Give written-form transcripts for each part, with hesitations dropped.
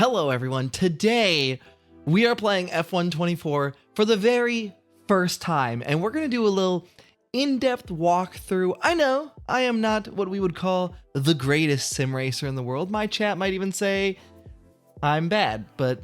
Hello everyone, today we are playing F1 24 for the very first time, and we're going to do a little in-depth walkthrough. I know I am not what we would call the greatest sim racer in the world. My chat might even say I'm bad, but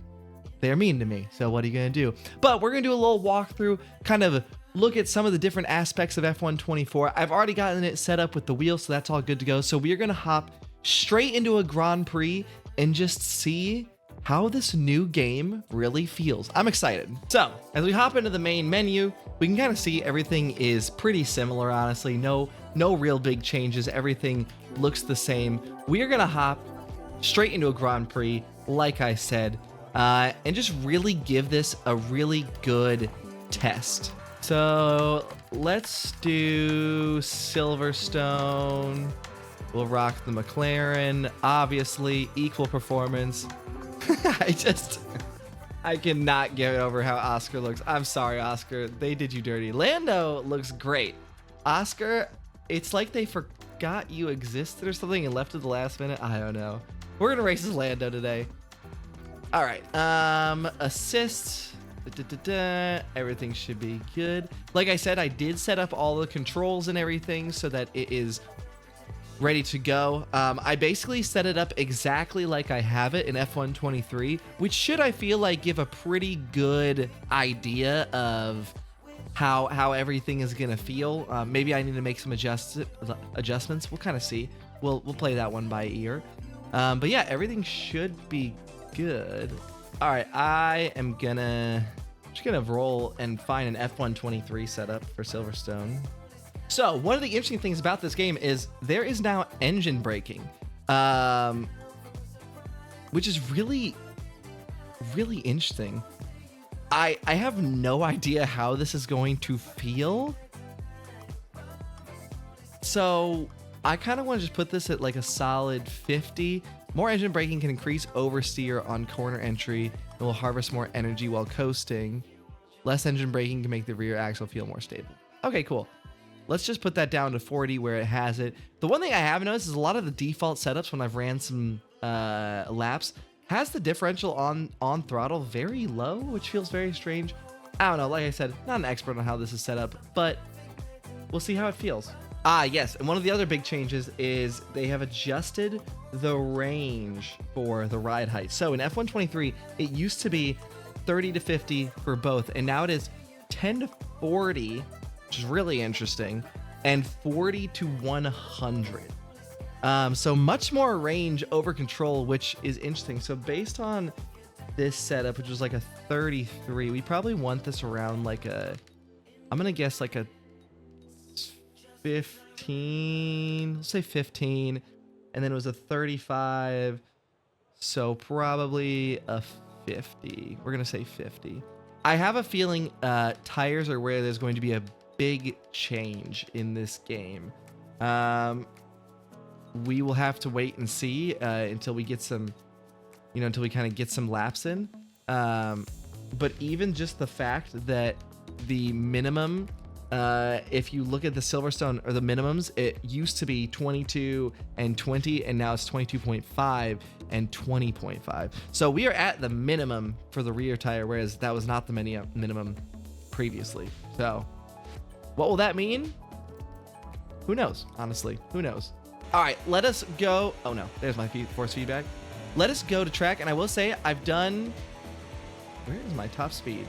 they're mean to me, so what are you going to do? But we're going to do a little walkthrough, kind of look at some of the different aspects of F1 24. I've already gotten it set up with the wheel, so that's all good to go. So we are going to hop straight into a Grand Prix and just see how this new game really feels. I'm excited. So as we hop into the main menu, we can kind of see everything is pretty similar, honestly. No real big changes. Everything looks the same. We are gonna hop straight into a Grand Prix, like I said, and just really give this a really good test. So let's do Silverstone. We'll rock the McLaren, obviously, equal performance. I cannot get over how Oscar looks. I'm sorry, Oscar. They did you dirty. Lando looks great. Oscar, it's like they forgot you existed or something and left at the last minute. I don't know. We're gonna race as Lando today. All right. Assists. Everything should be good. Like I said, I did set up all the controls and everything so that it is ready to go. I basically set it up exactly like I have it in F1 23, which should, I feel like, give a pretty good idea of how everything is gonna feel. Maybe I need to make some adjustments. We'll kind of see. We'll play that one by ear. But yeah, everything should be good. All right, I am just gonna roll and find an F1 23 setup for Silverstone. So one of the interesting things about this game is there is now engine braking, which is really interesting. I have no idea how this is going to feel. So I kind of want to just put this at like a solid 50. More engine braking can increase oversteer on corner entry and will harvest more energy while coasting. Less engine braking can make the rear axle feel more stable. Okay, cool. Let's just put that down to 40 where it has it. The one thing I have noticed is a lot of the default setups when I've ran some laps has the differential on throttle very low, which feels very strange. I don't know. Like I said, not an expert on how this is set up, but we'll see how it feels. Yes. And one of the other big changes is they have adjusted the range for the ride height. So in F1 23, it used to be 30 to 50 for both, and now it is 10 to 40, which is really interesting, and 40 to 100. So much more range over control, which is interesting. So based on this setup, which was like a 33, we probably want this around like I'm gonna guess like a 15, let's say 15, and then it was a 35, so probably a 50. We're gonna say 50. I have a feeling tires are where there's going to be a big change in this game. We will have to wait and see until we get some, until we kind of get some laps in. But even just the fact that the minimum, if you look at the Silverstone or the minimums, it used to be 22 and 20, and now it's 22.5 and 20.5. So we are at the minimum for the rear tire, whereas that was not the minimum previously. So what will that mean? Who knows? Honestly, who knows? All right, let us go. Oh no, there's my force feedback. Let us go to track, and I will say I've done. Where is my top speed?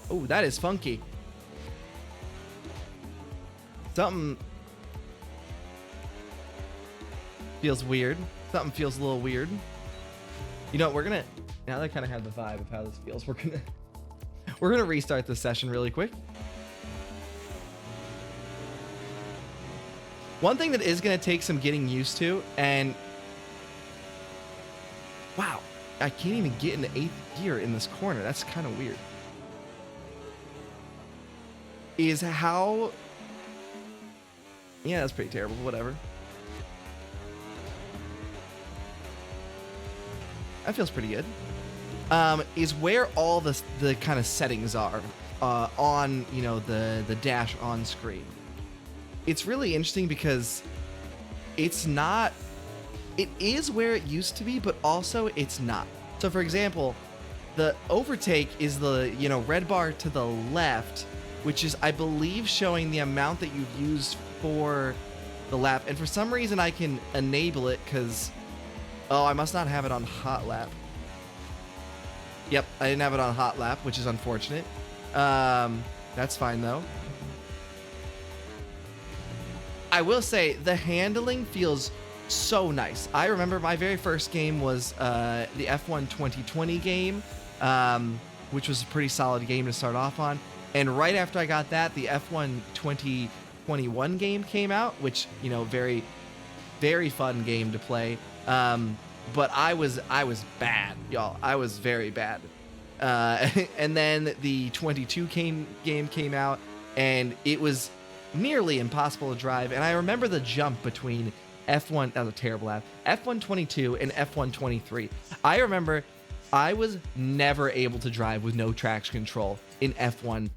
Oh, that is funky. Something feels weird. Something feels a little weird. You know what? We're gonna, now that I kind of have the vibe of how this feels, we're gonna restart this session really quick. One thing that is gonna take some getting used to, and wow, I can't even get into 8th gear in this corner. That's kind of weird. Is how, yeah, that's pretty terrible, whatever. That feels pretty good. Is where all the kind of settings are on, the dash on screen. It's really interesting because it's not it is where it used to be, but also it's not. So for example, the overtake is the, you know, red bar to the left, which is, I believe, showing the amount that you've used for the lap. And for some reason I can enable it because, oh, I must not have it on hot lap. Yep, I didn't have it on hot lap, which is unfortunate. That's fine though. I will say the handling feels so nice. I remember my very first game was the F1 2020 game, which was a pretty solid game to start off on. And right after I got that, the F1 2021 game came out, which, you know, very, very fun game to play. But I was bad, y'all. I was very bad. And then the 22 game came out, and it was nearly impossible to drive. And I remember the jump between F1, that was a terrible app, F1 22 and F1 23. I remember I was never able to drive with no traction control in F1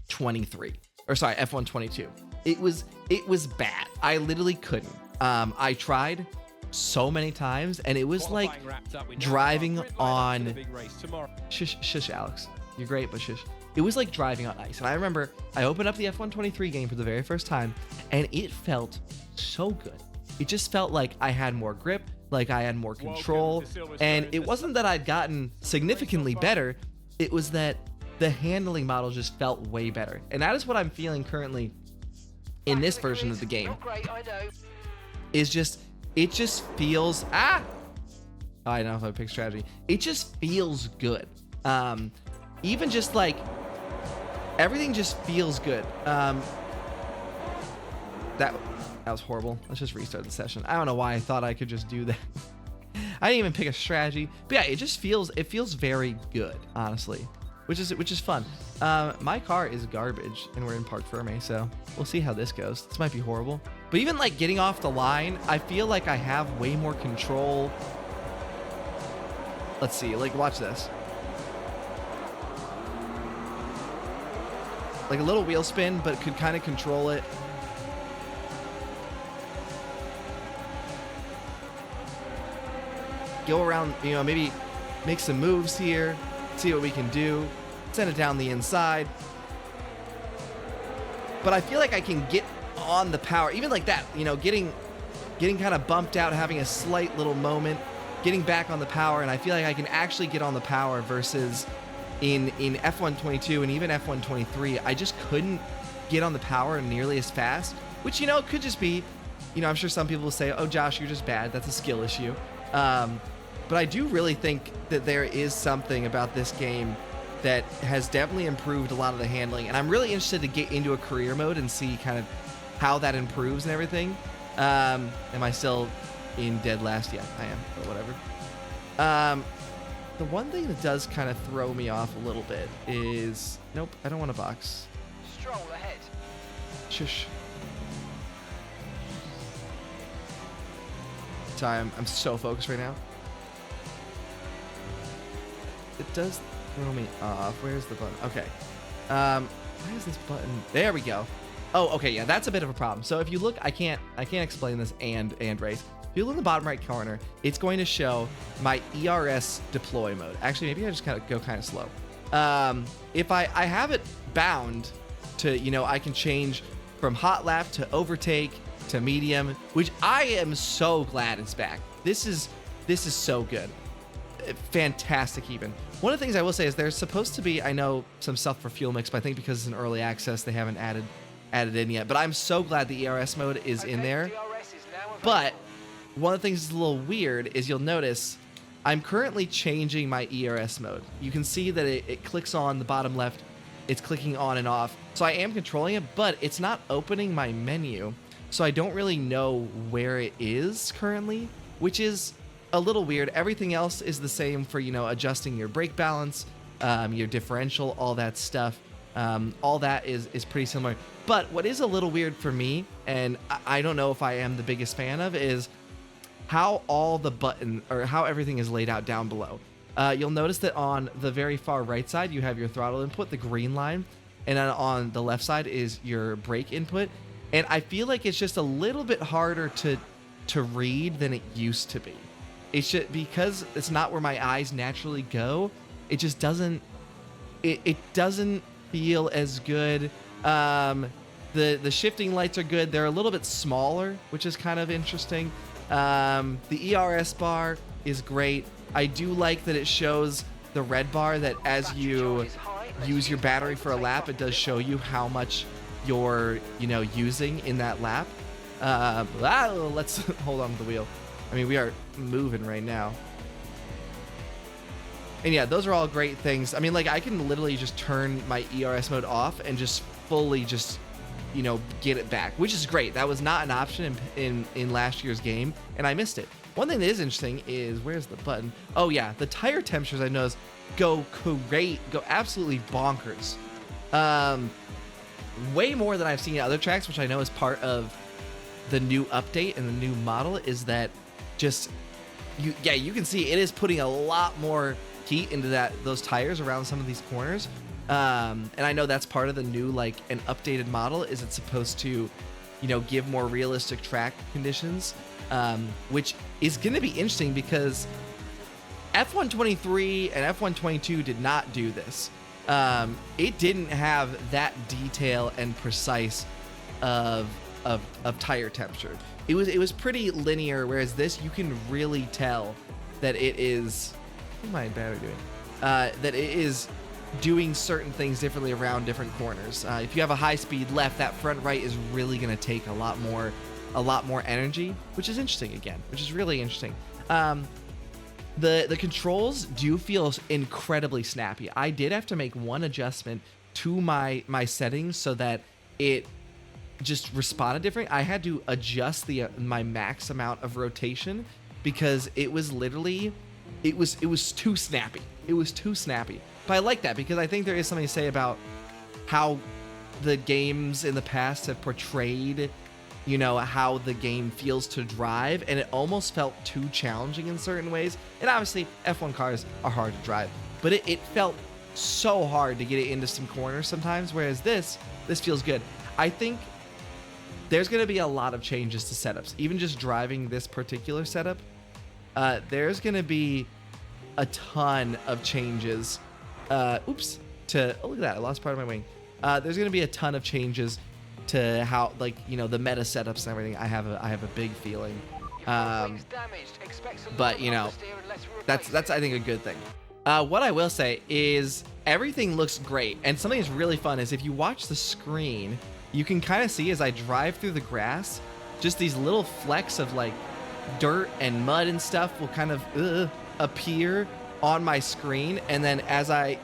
23, or sorry, F1 22. It was bad. I literally couldn't. I tried so many times, and it was like driving on shush Alex, you're great, but shush. It was like driving on ice. And I remember I opened up the F1 23 game for the very first time, and it felt so good. It just felt like I had more grip, like I had more control, and it wasn't that I'd gotten significantly better, it was that the handling model just felt way better. And that is what I'm feeling currently in this version of the game. Is just, it just feels, I don't know if I picked strategy. It just feels good. Even just like, everything just feels good. That was horrible. Let's just restart the session. I don't know why I thought I could just do that. I didn't even pick a strategy, but yeah, it feels very good, honestly, which is fun. My car is garbage, and we're in Parc Ferme, so we'll see how this goes. This might be horrible, but even like getting off the line, I feel like I have way more control. Let's see, like watch this. Like a little wheel spin, but could kind of control it. Go around, you know, maybe make some moves here, see what we can do, send it down the inside. But I feel like I can get on the power, even like that, you know, getting kind of bumped out, having a slight little moment, getting back on the power, and I feel like I can actually get on the power versus in F1 22 and even F1 23, I just couldn't get on the power nearly as fast, which, you know, could just be, you know, I'm sure some people will say, oh, Josh, you're just bad. That's a skill issue. But I do really think that there is something about this game that has definitely improved a lot of the handling, and I'm really interested to get into a career mode and see kind of how that improves and everything. Am I still in dead last? Yeah, I am, but whatever. The one thing that does kind of throw me off a little bit is, nope, I don't want a box. Stroll ahead. Shush. Sorry, I'm so focused right now. It does throw me off. Where's the button? Okay. Why is this button? There we go. Oh, okay, yeah, that's a bit of a problem. So if you look, I can't explain this and race. If you look in the bottom right corner, it's going to show my ERS deploy mode. Actually, maybe I just kind of go kind of slow. If I have it bound to, you know, I can change from hot lap to overtake to medium, which I am so glad it's back. This is so good. Fantastic even. One of the things I will say is there's supposed to be, I know, some stuff for fuel mix, but I think because it's an early access, they haven't added in yet. But I'm so glad the ERS mode is in there. But one of the things that's a little weird is you'll notice I'm currently changing my ERS mode. You can see that it clicks on the bottom left. It's clicking on and off. So I am controlling it, but it's not opening my menu. So I don't really know where it is currently, which is a little weird. Everything else is the same for, you know, adjusting your brake balance, your differential, all that stuff. All that is pretty similar. But what is a little weird for me, and I don't know if I am the biggest fan of, is how all the button or how everything is laid out down below. You'll notice that on the very far right side, you have your throttle input, the green line, and then on the left side is your brake input. And I feel like it's just a little bit harder to to read than it used to be. It's just because it's not where my eyes naturally go. It just doesn't. It doesn't feel as good. The shifting lights are good. They're a little bit smaller, which is kind of interesting. The ERS bar is great. I do like that it shows the red bar that as you use your battery for a lap, it does show you how much you're, using in that lap. Let's hold on to the wheel. I mean, we are moving right now. And yeah, those are all great things. I mean, like, I can literally just turn my ERS mode off and just fully just, get it back, which is great. That was not an option in last year's game, and I missed it. One thing that is interesting is, where's the button? Oh yeah, the tire temperatures I noticed go absolutely bonkers. Way more than I've seen in other tracks, which I know is part of the new update and the new model, is that just, you can see it is putting a lot more heat into those tires around some of these corners. And I know that's part of the new, like, an updated model, is it's supposed to, give more realistic track conditions, which is going to be interesting because F123 and F122 did not do this. It didn't have that detail and precise of tire temperature. It was pretty linear, whereas this, you can really tell that it is, what am I battery doing? That it is doing certain things differently around different corners. If you have a high speed left, that front right is really going to take a lot more energy, which is interesting again, which is really interesting. The controls do feel incredibly snappy. I did have to make one adjustment to my settings so that it just responded different. I had to adjust my max amount of rotation because it was literally, it was too snappy. It was too snappy. But I like that because I think there is something to say about how the games in the past have portrayed, how the game feels to drive, and it almost felt too challenging in certain ways. And obviously F1 cars are hard to drive, but it felt so hard to get it into some corners sometimes, whereas this feels good. I think there's going to be a lot of changes to setups. Even just driving this particular setup, there's going to be a ton of changes. Oh, look at that, I lost part of my wing. There's going to be a ton of changes to how, like, the meta setups and everything. I have a big feeling. But that's I think a good thing. What I will say is everything looks great, and something that's really fun is if you watch the screen, you can kind of see as I drive through the grass, just these little flecks of like dirt and mud and stuff will kind of appear on my screen, and then as I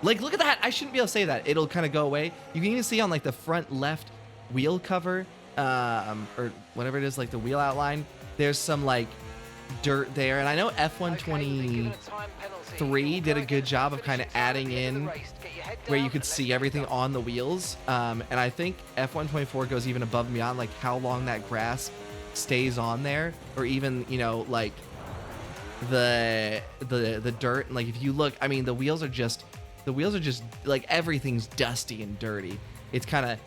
look at that, I shouldn't be able to say that, it'll kind of go away. You can even see on like the front left wheel cover, or whatever it is, like the wheel outline, there's some like dirt there. And I know F123 did a good job of kind of adding in where you could see everything on the wheels, and I think F124 goes even above and beyond, like how long that grass stays on there, or even like the dirt. And like if you look, I mean, the wheels are just like everything's dusty and dirty. It's kind of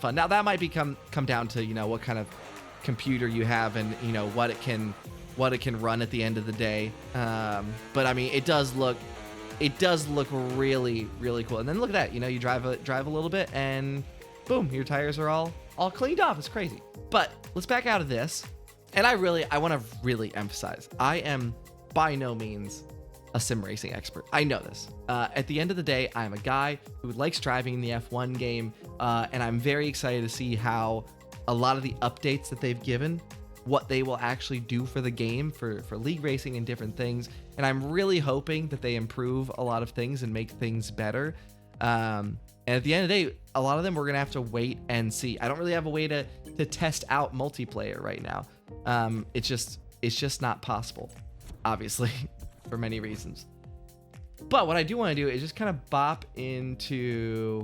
fun. Now that might come down to what kind of computer you have and what it can run at the end of the day. But I mean, it does look really, really cool. And then look at that, you drive a little bit and boom, your tires are all cleaned off. It's crazy. But let's back out of this. And I want to really emphasize, I am by no means a sim racing expert. I know this. At the end of the day, I'm a guy who likes driving in the F1 game, and I'm very excited to see how a lot of the updates that they've given, what they will actually do for the game, for league racing and different things. And I'm really hoping that they improve a lot of things and make things better. And at the end of the day, a lot of them we're going to have to wait and see. I don't really have a way to test out multiplayer right now. It's just not possible, obviously, for many reasons. But what I do want to do is just kind of bop into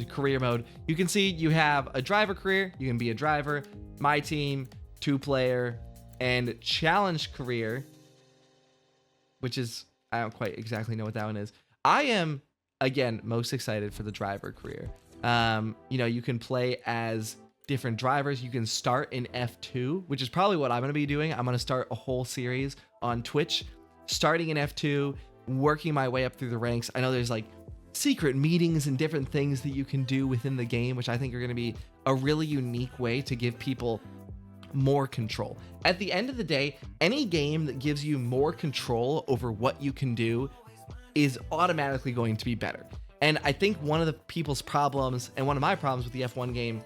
career mode. You can see you have a driver career. You can be a driver, my team, 2-player, and challenge career, which is, I don't quite exactly know what that one is. I am, again, most excited for the driver career. You can play as different drivers. You can start in F2, which is probably what I'm going to be doing. I'm going to start a whole series on Twitch, starting in F2, working my way up through the ranks. I know there's like secret meetings and different things that you can do within the game, which I think are going to be a really unique way to give people more control. At the end of the day, any game that gives you more control over what you can do is automatically going to be better. And I think one of the people's problems, and one of my problems with the F1 game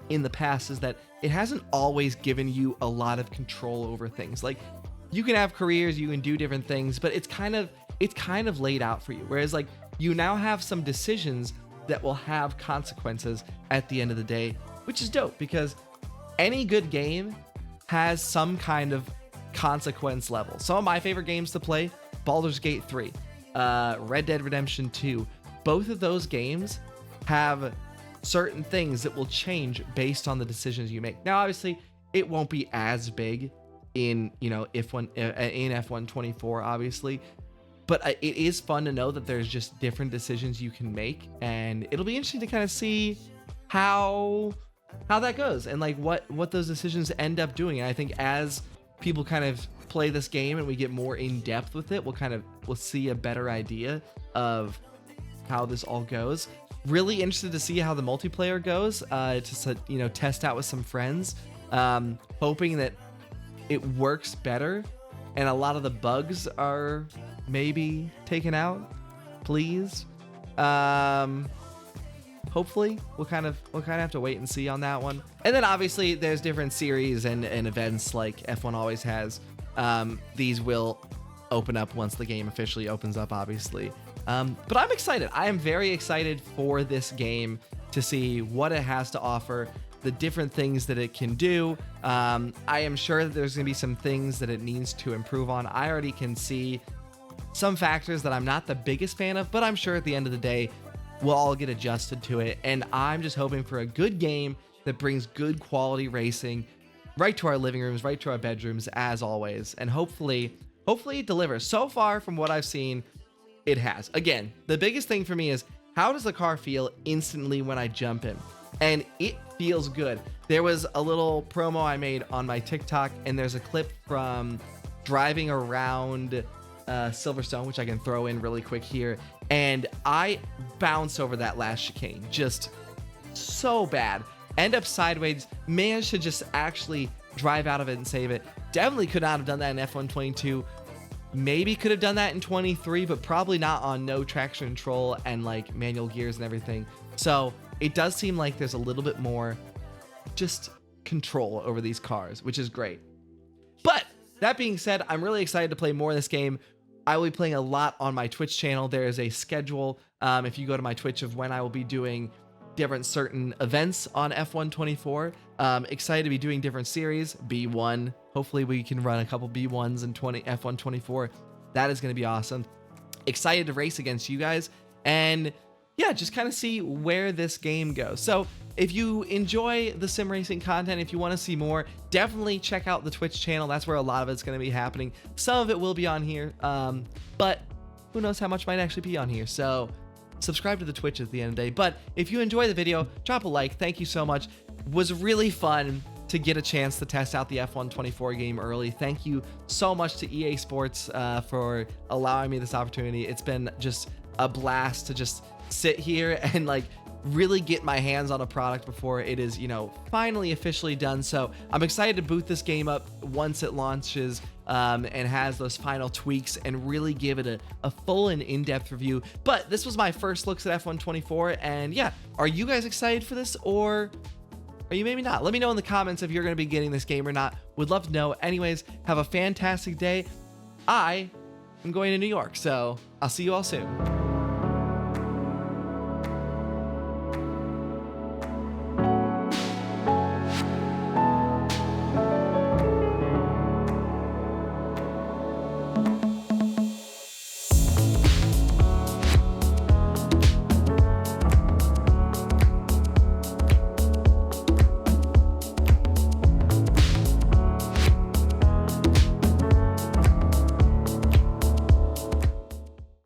in the past, is that it hasn't always given you a lot of control over things. Like, you can have careers, you can do different things, but it's kind of laid out for you. Whereas like you now have some decisions that will have consequences at the end of the day, which is dope, because any good game has some kind of consequence level. Some of my favorite games to play, Baldur's Gate 3, Red Dead Redemption 2, both of those games have certain things that will change based on the decisions you make. Now, obviously, it won't be as big in, you know, in F1 24, obviously, but it is fun to know that there's just different decisions you can make, and it'll be interesting to kind of see how that goes and like what those decisions end up doing. And I think as people kind of play this game and we get more in depth with it, we'll see a better idea of how this all goes. Really interested to see how the multiplayer goes, to, you know, test out with some friends, hoping that it works better and a lot of the bugs are maybe taken out, please. Hopefully we'll kind of have to wait and see on that one. And then obviously there's different series and events like F1 always has. These will open up once the game officially opens up, obviously. But I'm excited. I am very excited for this game to see what it has to offer, the different things that it can do. I am sure that there's going to be some things that it needs to improve on. I already can see some factors that I'm not the biggest fan of, but I'm sure at the end of the day, we'll all get adjusted to it. And I'm just hoping for a good game that brings good quality racing right to our living rooms, right to our bedrooms, as always. And hopefully it delivers. So far from what I've seen, it has. Again, the biggest thing for me is, how does the car feel instantly when I jump in? And it feels good. There was a little promo I made on my TikTok, and there's a clip from driving around Silverstone, which I can throw in really quick here. And I bounce over that last chicane just so bad. End up sideways, managed to just actually drive out of it and save it. Definitely could not have done that in F1 22. Maybe could have done that in 23, but probably not on no traction control and like manual gears and everything. So it does seem like there's a little bit more just control over these cars, which is great. But that being said, I'm really excited to play more of this game. I will be playing a lot on my Twitch channel. There is a schedule, if you go to my Twitch, of when I will be doing different certain events on F1 24. Excited to be doing different series. B1, hopefully we can run a couple B1s in F1 24. That is going to be awesome. Excited to race against you guys, and yeah, just kind of see where this game goes. So if you enjoy the sim racing content, if you want to see more, definitely check out the Twitch channel. That's where a lot of it's going to be happening. Some of it will be on here, but who knows how much might actually be on here. So subscribe to the Twitch at the end of the day. But if you enjoy the video, drop a like. Thank you so much. Was really fun to get a chance to test out the F1 24 game early. Thank you so much to EA Sports for allowing me this opportunity. It's been just a blast to just sit here and like really get my hands on a product before it is, you know, finally officially done. So I'm excited to boot this game up once it launches and has those final tweaks and really give it a full and in-depth review. But this was my first looks at F1 24, and yeah, are you guys excited for this, or are you maybe not? Let me know in the comments if you're going to be getting this game or not. Would love to know. Anyways, have a fantastic day. I am going to New York, so I'll see you all soon.